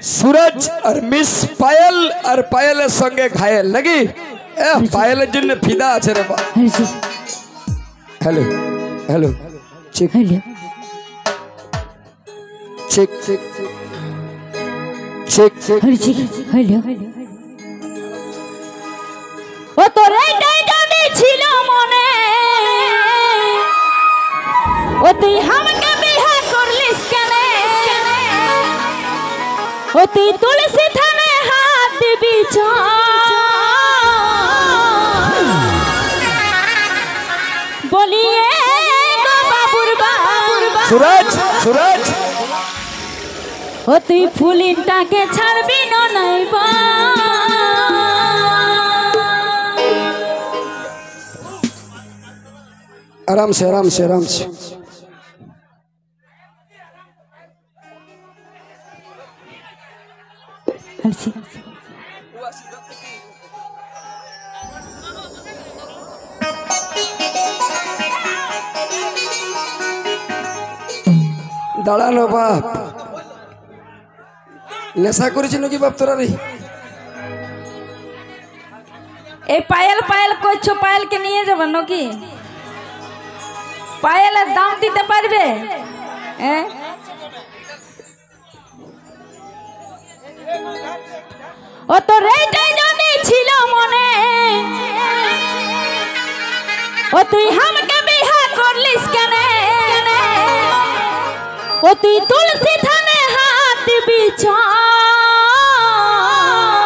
सूरज और मिस पायल और पायलेर संगे घायल नाकि पायलेर जन्य फिदा आछे रे hello hello check hello check check check check hello ও তোর এইটাই জানি ছিল মনে ও তুই আমাকে বিয়ে করলিস কেন ও তুই তুলসী থানে হাত দিবি বলিয়ে গো বাবুর বাবুর सूरज सूरज ও তুই ফুলিনটাকে ছাড়বি না নাইবা आराम से आराम से आराम से दाड़ानो बाप नेशा करेছিল কি বাপ তোরা রে এই পায়েল পায়েল কইছো পায়েলকে নিয়ে যাব নাকি পায়েলের দাম দিতে পারবে হ্যাঁ ও তো রেটাই জানি ছিল মনে ও তুই আমাকে বিয়ে করলিস কেন ও তুই তুলসী থানে হাত দিবি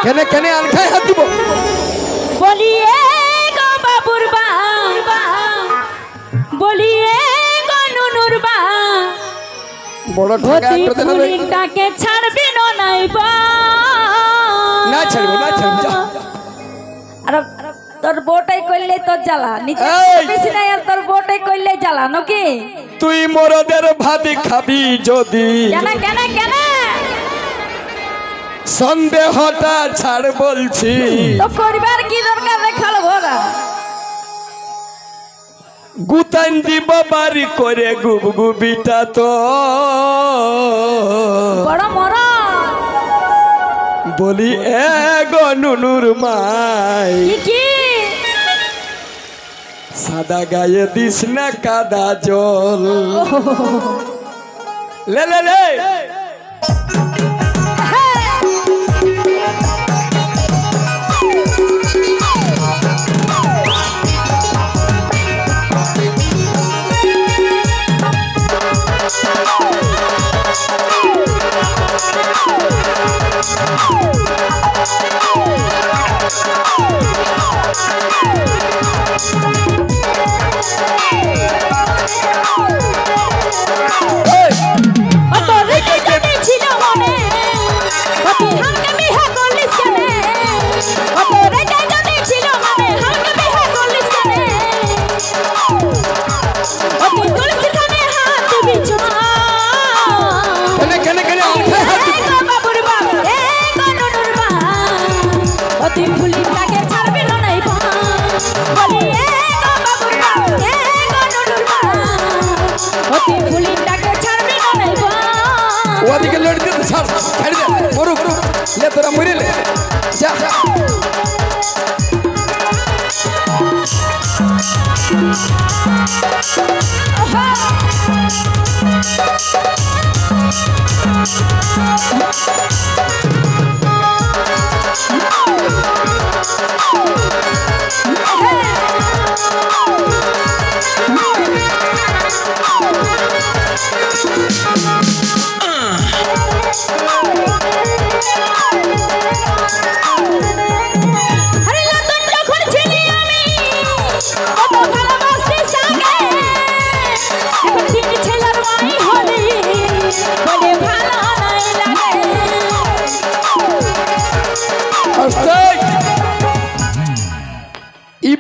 কেনে কেনে আলখায় হাত দিব বলিয়ে গো বাবুর বাবা বলিয়ে গো নুনুর বা বড় ঠকা করতে না ফুলিনটাকে ছাড়বি না নাইবা না ছাড়বো যা আরে তোর বউটাই কইলে তোর জ্বালা নিচে বেশি নাই আর তোর বউটাই কইলে জ্বালা নাকি তুই মরদের ভাত খাবি যদি কেন কেন কেন সন্দেহটা ছাড় বলছি তো করিবার কি দরকার রে খালবো না গুতান দিব বাড়ি করে গুবগুবিটা তো বড় মরা বলি এ গো নুনুর মাই কি সাদা গায়ে দিস না কাদা জল লে লে লে ওদিকে লড়তে তো ছাড় ছাড় দে মরুক লে তোরা মরে লে যা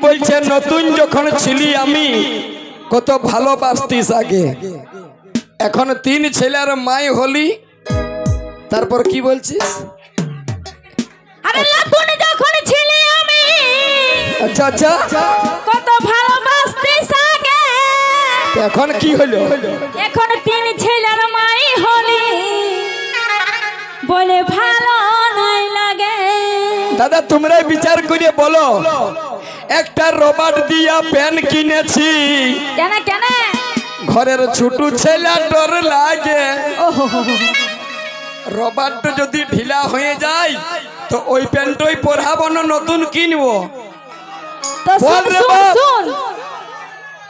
বলছে নতুন যখন ছিলি আমি কত ভালোবাসতিস আগে এখন তিন ছেলের মাই হলি তারপর কি বলছিস আরে নতুন যখন ছিলি আমি আচ্ছা আচ্ছা কত ভালোবাসতিস আগে এখন কি হলো এখন তিন ছেলের মাই হলি বলে ভালো নাই লাগে। দাদা তোমরাই বিচার করে বলো, একটা রবার দিয়া পেন কিনেছি, কেন কেন ঘরের ছোট ছেলে ডর লাগে। ওহো রবারটা যদি ঢিলা হয়ে যায় তো ওই প্যান্টই পরাবো না নতুন কিনবো। তো বল রে শুন বাপ। শুন,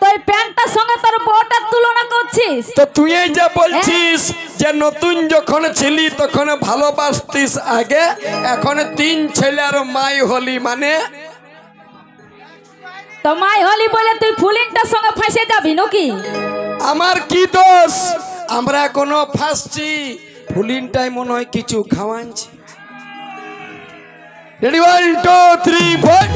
তুই প্যান্টটার সঙ্গে তোর বউটার তুলনা করছিস। তো তুই এই যে বলছিস যে নতুন যখন ছিলি তখন ভালোবাসতিস আগে, এখন 3 ছেলের মাই হলি, মানে তো মাই হলি বলে তুই ফুলিংটার সঙ্গে ফাঁসে যাবি নাকি? আমার কি দোষ? আমরা কোনো ফাঁসছি, ফুলিনটাই মনে হয় কিছু খাওয়ানছি। রেডি 1 2 3 4।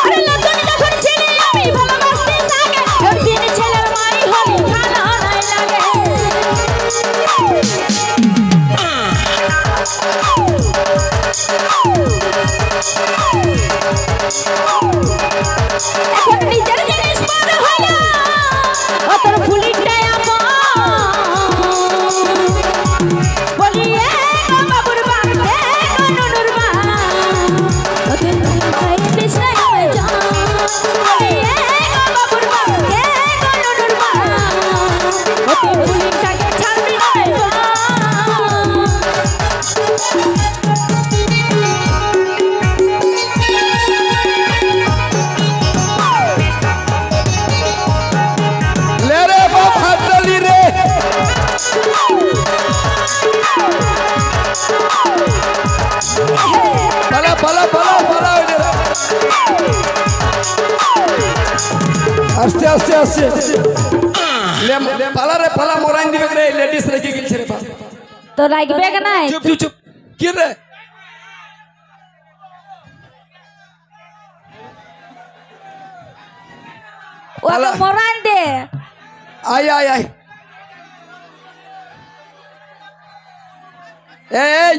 আরে নতুন যখন ছিলি আমি ভালোবাসতিস আগে, ওর 3 ছেলের মাই হলি ভালো নাই লাগে। এখন নিজের জিনিস বড় হলো, ও তোর ফুলিংটাই আপন। বলি এ গো বাবুর বাপ, এ গো নুনুর মা, ওকে তুই খাইয়ে দিস না আমায় জান। বলি এ গো বাবুর বাপ, এ গো নুনুর মা, ওকে ফুলিংটাকে ছাড়বি না রে মা। ले रे बाप हाथ डाली रे। पला पला पला पला इधर। आस्ते आस्ते आस्ते ले पला रे पला मोराइन दिबे रे, लेडीज रे की गिलछे रे बाप। तो লাগবে কি নাই? चुप चुप चुप की रे? ওকে মরান দে। आय आय आय ए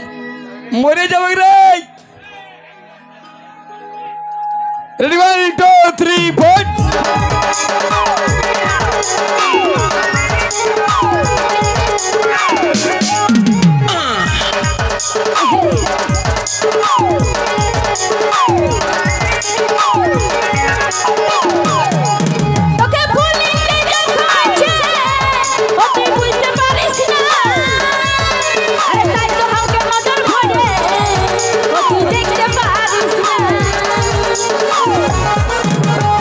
मरे जावे रे। रेडी 1 2 3 4। তোকে ভুলিতে যখন আছে, ও তুই বুঝতে পারিস না। আরে তাই তো আমাকে নজর ভরে, ও তুই দেখতে পারিস না।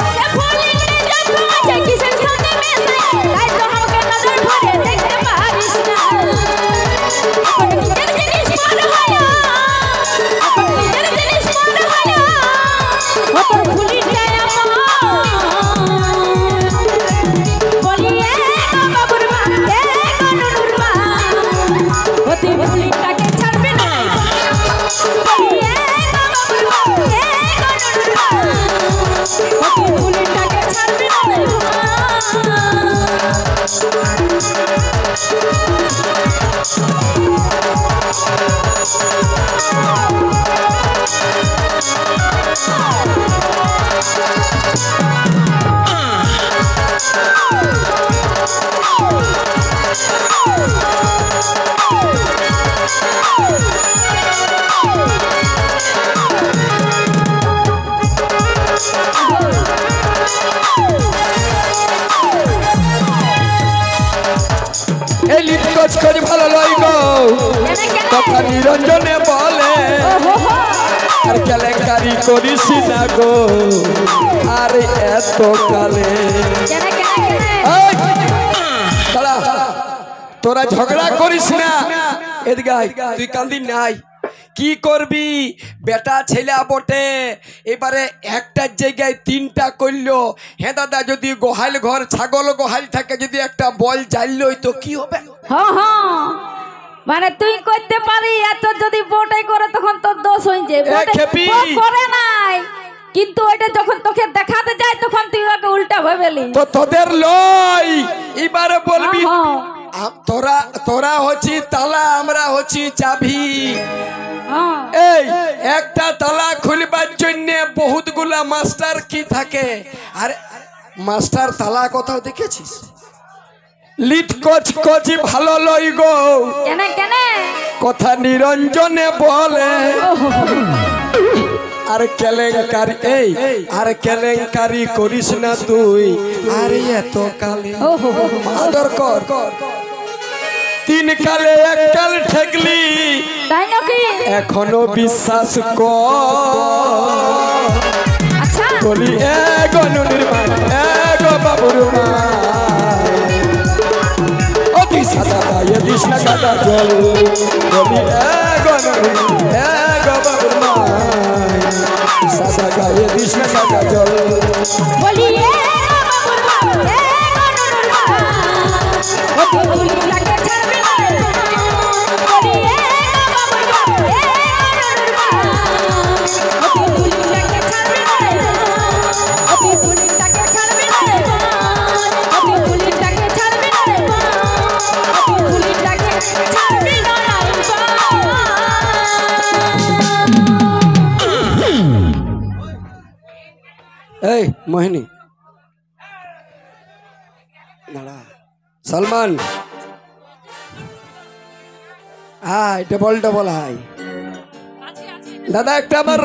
তোকে ভুলিতে যখন আছে, কিসের সঙ্গে মেশাই, তাই তো আমাকে নজর ভরে দেখতে পারিস না। এখন নিজের জিনিস বড় হলো, এখন নিজের জিনিস বড় হলো, ও তোর ভুলিটাই আপন। বলি এ গো বাবুর মা, এ গো নুনুর মা, ও তুই ফুলিটাকে ছাড়বি না। বলি এ গো বাবুর মা, এ গো নুনুর মা, ও তুই ফুলিটাকে ছাড়বি না রে মা। এই লিপকচ করে ভালো লই গো, কথা নিরঞ্জনে বলে আর কেলেঙ্কারি করিস না গো, আর এত কালে। এই, দাঁড়া, তোরা ঝগড়া করিস না, এদিকে আয়, তুই কান্দি নাই। কি করবি, বেটা ছেলে বটে, এবারে একটা জায়গায় 3টা করলো। হ্যাঁ দাদা, যদি গোহাল ঘর ছাগল গোহাল থাকে, যদি একটা বল জ্বাললো তো কি হবে? হ্যাঁ হ্যাঁ, মানে তুই করতে পারি, এত যদি বউটাই করে তখন তোর দোষ হয়ে যায়। খেপি। বউ করে নাই, কিন্তু ওইটা যখন তোকে দেখাতে যায় তখন তুই ওকে উল্টা ভাবেলি। তো তোদের লই, এবারে বলবি হ্যাঁ, তোরা তোরা হচ্ছি তালা, আমরা হচ্ছি চাবি। হ্যাঁ। এই একটা তালা খুলবার জন্য বহুতগুলা মাস্টার কি থাকে, আর মাস্টার তালা কোথাও দেখেছিস? লিট কচ কচি ভালো লই গো কেন কেন কথা নিরঞ্জনে বলে আর কেলেঙ্কারি এই আর কেলেঙ্কারি করিস না তুই আরে এত কালে আদর কর তিন কালে এক কাল ঠেকলি তাই নাকি এখনো বিশ্বাস কর আচ্ছা বলি এগো নুনির মা এগো বাবুর মা অতি সাদা গায়ে দিস না কাটা জল বলি এগো নুনির এগো বাবুর মা সাদা গায়ে দিস না কাটা জল বলি এ বাবুর মা এ গনুর মা ও তুলি লাগে ছাড়বি না বলি এ বাবুর মা এ গনুর মা ও তুলি লাগে ছাড়বি না ও তুলি লাগে ছাড়বি না ও তুলি লাগে ছাড়বি না ও তুলি লাগে ছাড়বি না এই মোহিনী দাঁড়া Salman hi double double hi দাদা একটা আমার